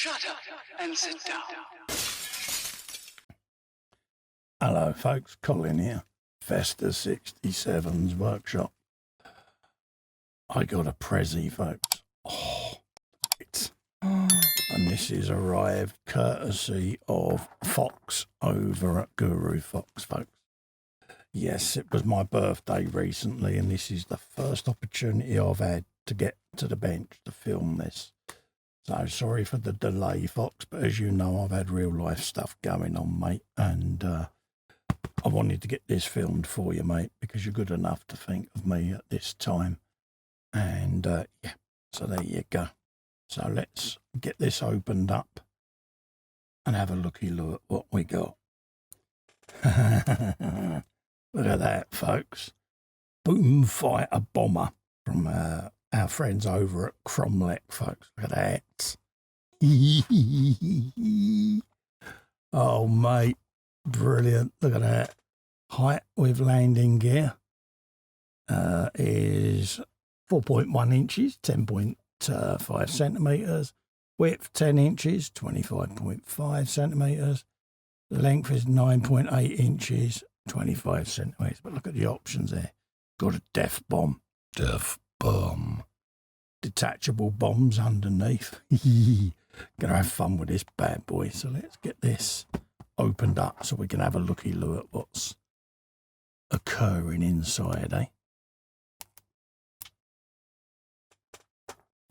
Shut up and sit down. Hello folks, Colin here, Festa 67's workshop. I got a prezzie, folks. And this has arrived courtesy of Foxx over at Guru Foxx, folks. Yes, it was my birthday recently, and this is the first opportunity I've had to get to the bench to film this. So sorry for the delay, Foxx, but as you know, I've had real life stuff going on, mate, and I wanted to get this filmed for you, mate, because you're good enough to think of me at this time. And yeah, so there you go. So let's get this opened up and have a looky look at what we got. Look at that, folks. Boom Fighter Bomber from our friends over at Cromlech, folks. Look at that. Oh, mate. Brilliant. Look at that. Height with landing gear is 4.1 inches, 10.5 centimetres. Width 10 inches, 25.5 centimetres. Length is 9.8 inches, 25 centimetres. But look at the options there. Got a def bomb. Def bomb. Detachable bombs underneath. Gonna have fun with this bad boy. So let's get this opened up so we can have a looky look at what's occurring inside, eh?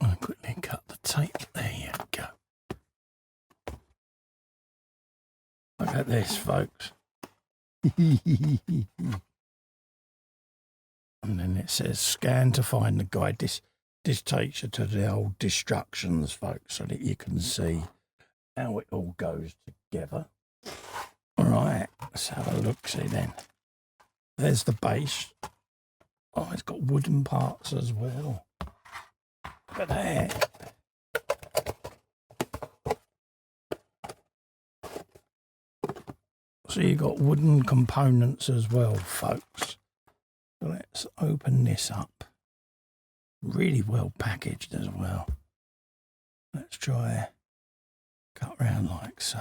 I'll quickly cut the tape. There you go. Look at this, folks. And then it says scan to find the guide. This takes you to the old instructions, folks, so that you can see how it all goes together. All right, let's have a look, see then. There's the base. Oh, it's got wooden parts as well. Look at that. So you got wooden components as well, folks. So let's open this up. Really well packaged as well. Let's try cut round like so.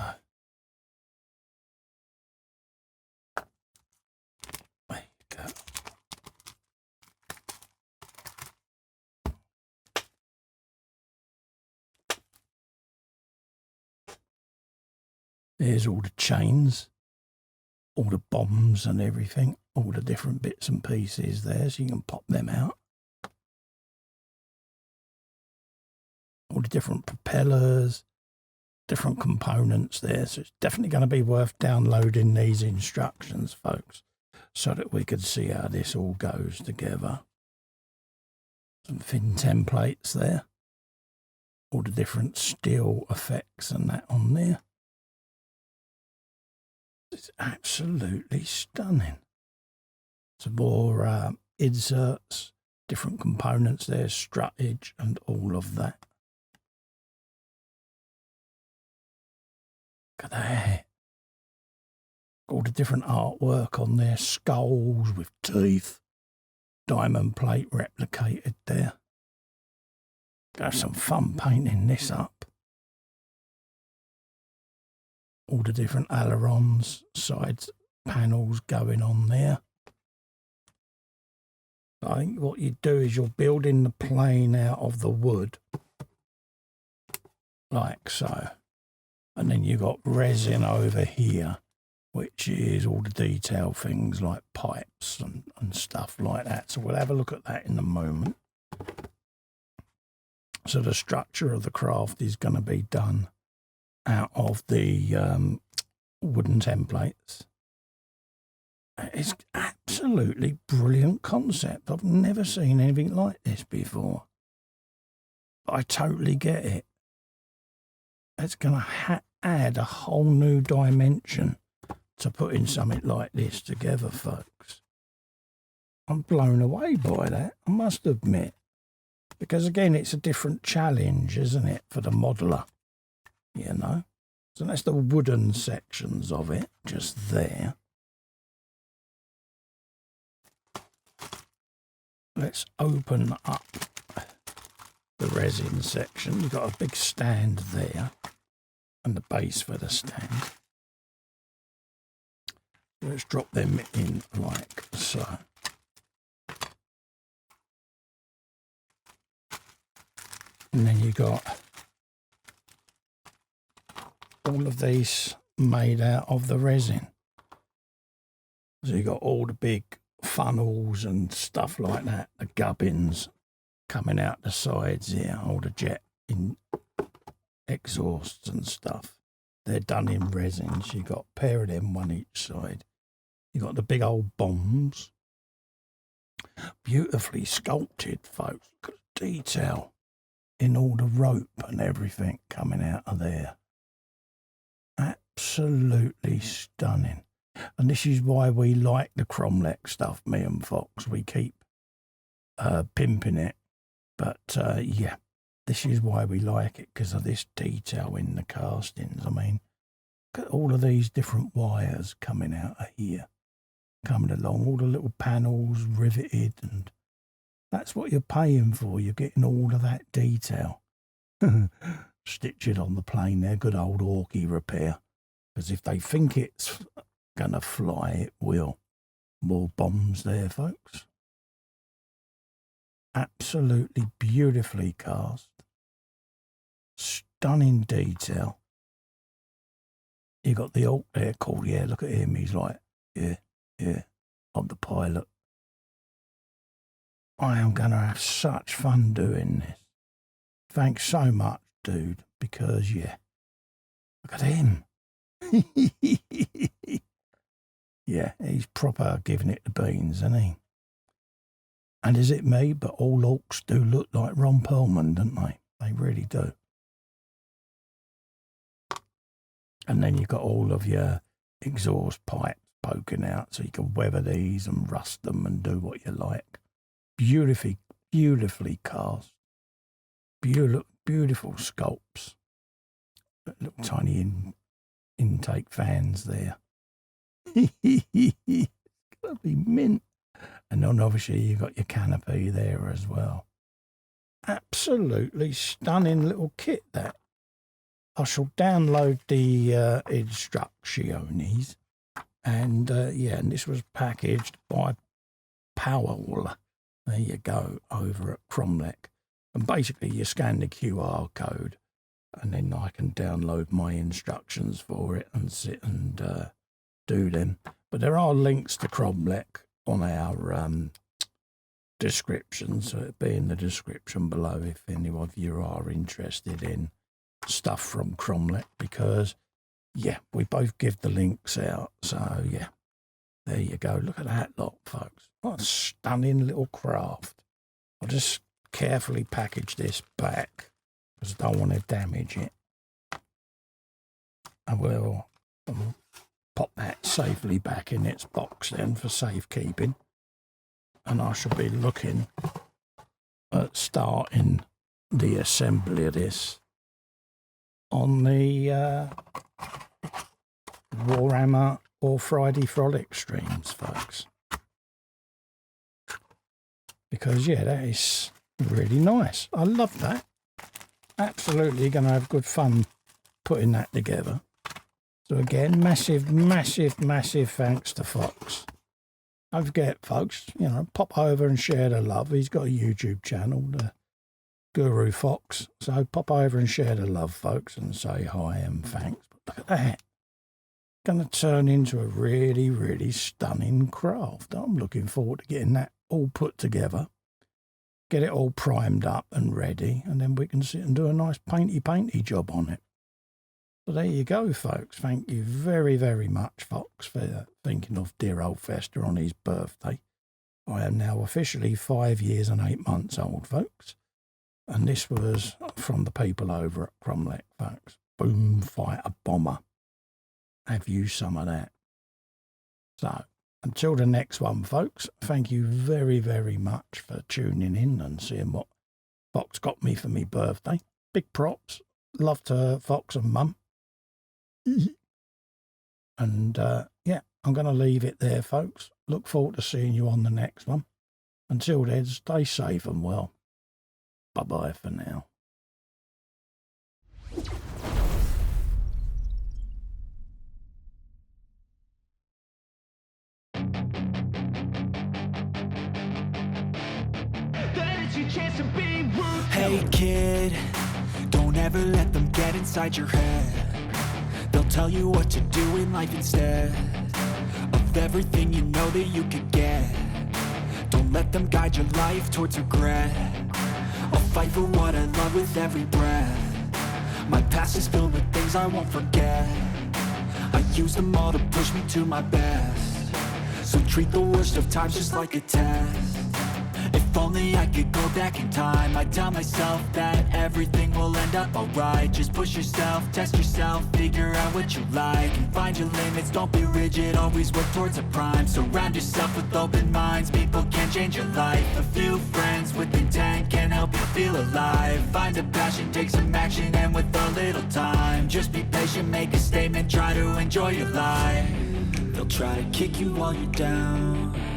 There you go. There's all the chains, all the bombs and everything, all the different bits and pieces there, so you can pop them out. All the different propellers, different components there. So it's definitely going to be worth downloading these instructions, folks, so that we can see how this all goes together. Some thin templates there. All the different steel effects and that on there. It's absolutely stunning. Some more inserts, different components there, struttage and all of that. Look at that. All the different artwork on there, skulls with teeth, diamond plate replicated there. Got some fun painting this up. All the different ailerons, side panels going on there. I think what you do is you're building the plane out of the wood, like so. And then you've got resin over here, which is all the detail things like pipes and stuff like that. So we'll have a look at that in a moment. So the structure of the craft is going to be done out of the wooden templates. It's absolutely brilliant concept. I've never seen anything like this before. I totally get it. It's going to add a whole new dimension to putting something like this together, folks. I'm blown away by that, I must admit. Because, again, it's a different challenge, isn't it, for the modeler, you know? So that's the wooden sections of it, just there. Let's open up the resin section. You've got a big stand there. and the base for the stand. Let's drop them in like so. And then you got all of these made out of the resin. So you got all the big funnels and stuff like that, the gubbins coming out the sides here, all the jet in exhausts and stuff. They're done in resins. You got a pair of them, one each side. You got the big old bombs, beautifully sculpted, folks. Look at the detail in all the rope and everything coming out of there. Absolutely stunning. And this is why we like the Cromlech stuff, me and Foxx. We keep pimping it. But yeah, this is why we like it, because of this detail in the castings. I mean, look at all of these different wires coming out of here, coming along, all the little panels riveted, and that's what you're paying for. You're getting all of that detail. Stitch it on the plane there, good old Orky repair. Because if they think it's gonna fly, it will. More bombs there, folks. Absolutely beautifully cast. Stunning detail. You got the alt there called, yeah, look at him, he's like, yeah, I'm the pilot. I am gonna have such fun doing this. Thanks so much, dude, because yeah, look at him. Yeah, he's proper giving it the beans, isn't he? And is it me? But all orcs do look like Ron Perlman, don't they? They really do. And then you've got all of your exhaust pipes poking out, so you can weather these and rust them and do what you like. Beautifully cast. Beautiful sculpts. Little tiny intake fans there. It's gonna be mint. And then obviously you got your canopy there as well. Absolutely stunning little kit that. I shall download the instructions, and yeah, and this was packaged by Powell. There you go, over at Cromlech. And basically you scan the QR code, and then I can download my instructions for it and sit and do them. But there are links to Cromlech on our description, so it'll be in the description below if any of you are interested in stuff from Cromlech, because yeah, we both give the links out. So yeah, there you go. Look at that lot, folks. What a stunning little craft. I'll just carefully package this back because I don't want to damage it. I will pop that safely back in its box then for safekeeping, and I shall be looking at starting the assembly of this on the Warhammer or Friday Frolic streams, folks. Because yeah, that is really nice. I love that. Absolutely going to have good fun putting that together. So again, massive thanks to Foxx. Don't forget, folks, you know, pop over and share the love. He's got a YouTube channel, the Guru Foxx. So pop over and share the love, folks, and say hi and thanks. But look at that. Going to turn into a really stunning craft. I'm looking forward to getting that all put together. Get it all primed up and ready, and then we can sit and do a nice painty job on it. So there you go, folks. Thank you very much, Foxx, for thinking of dear old Festa on his birthday. I am now officially 5 years and 8 months old, folks. And this was from the people over at Cromlech, folks. Boom Fighter Bomber. Have you some of that? So, until the next one, folks, thank you very much for tuning in and seeing what Foxx got me for my birthday. Big props. Love to Foxx and Mum. And yeah, I'm going to leave it there, folks. Look forward to seeing you on the next one. Until then, stay safe and well. Bye-bye for now. chance to be ruthless. Hey kid, don't ever let them get inside your head. They'll tell you what to do in life instead of everything you know that you could get. Don't let them guide your life towards regret. I'll fight for what I love with every breath. My past is filled with things I won't forget. I use them all to push me to my best. So treat the worst of times just like a test. If only I could go back in time, I'd tell myself that everything will end up alright. Just push yourself, test yourself, figure out what you like, and find your limits, don't be rigid, always work towards a prime. Surround yourself with open minds, people can change your life. A few friends with intent can help you feel alive. Find a passion, take some action, and with a little time, just be patient, make a statement, try to enjoy your life. They'll try to kick you while you're down,